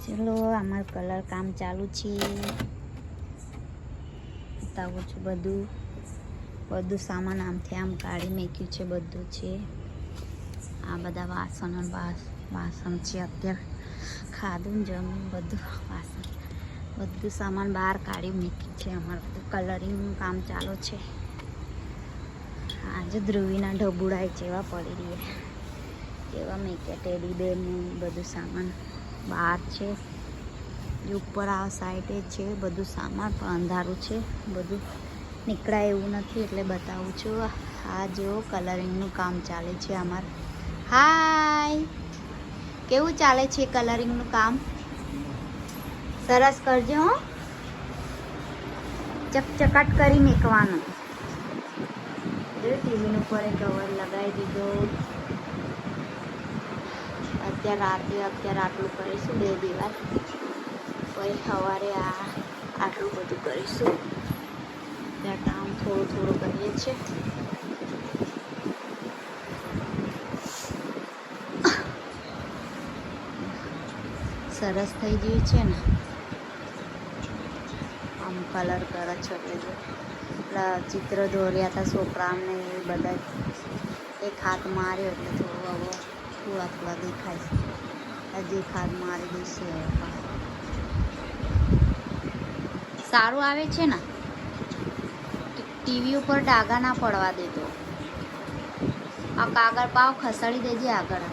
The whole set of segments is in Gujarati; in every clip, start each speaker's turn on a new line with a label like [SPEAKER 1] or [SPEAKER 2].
[SPEAKER 1] ચલો અમારું કલર કામ ચાલુ છે. બતાવું છું બધું સામાન આમથી આમ કાઢી મૂક્યું છે. બધું છે આ બધા વાસણ છે. અત્યારે ખાધું જમીન બધું સામાન બહાર કાઢી મૂક્યું છે. અમારું બધું કલરિંગનું કામ ચાલુ છે. આજે ધ્રુવીના ઢબુડાય જેવા પડી રહ્યા એવા મેં ટેડી બેરનું બધું સામાન બહાર છે. ઉપર આ સાઈડે છે બધું સામાન, પણ અંધારું છે. બધું નીકળાય એવું નથી એટલે બતાવું છું. આ જેવો કલરિંગનું કામ ચાલે છે અમારે. હાય, કેવું ચાલે છે કલરિંગનું કામ? સરસ કરજો હો, ચકચકાટ કરી મેકવાનું. ટીવીનું ઉપર કવર લગાવી દીધો. અત્યારે આટલું કરીશું 2 દિવસ, પછી સવારે આટલું બધું કરીશું. ત્યાં કામ થોડું કરીએ છીએ. સરસ થઈ ગયું છે ને. આમ કલર કરે છે એટલે પેલા ચિત્ર દોર્યા હતા છોકરાને એ બધા, એક હાથ માર્યો એટલે થોડા દેખાય છે. હજી એક હાથ મારી દઈશે. સારું આવે છે ને. ટીવી ઉપર ડાઘા ના પડવા દેતો. આ કાગળ પાવ ખસેડી દેજે આગળ.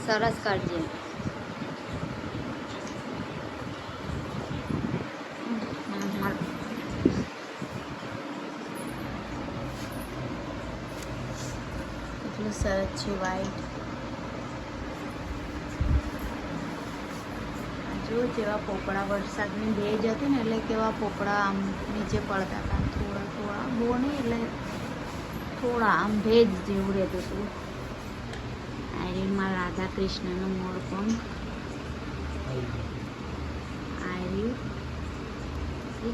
[SPEAKER 1] સરસ કરજે. એટલું સરસ છે વાઈટ. જો જેવા પોપડા, વરસાદની ભેજ હતી ને એટલે કેવા પોપડા આમ નીચે પડતા હતા. થોડા બહુ નહીં એટલે થોડા આમ ભેજ જેવું રહેતું હતું. આયરીમાં રાધા કૃષ્ણનું મોરપંખ આયરી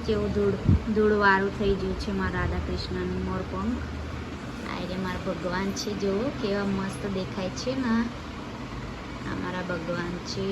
[SPEAKER 1] જેવું ધૂળવાળું થઈ ગયું છે. મારા રાધા કૃષ્ણનું મોરપંખ આયરે મારા ભગવાન છે. જો કેવા મસ્ત દેખાય છે ને. આ મારા ભગવાન છે.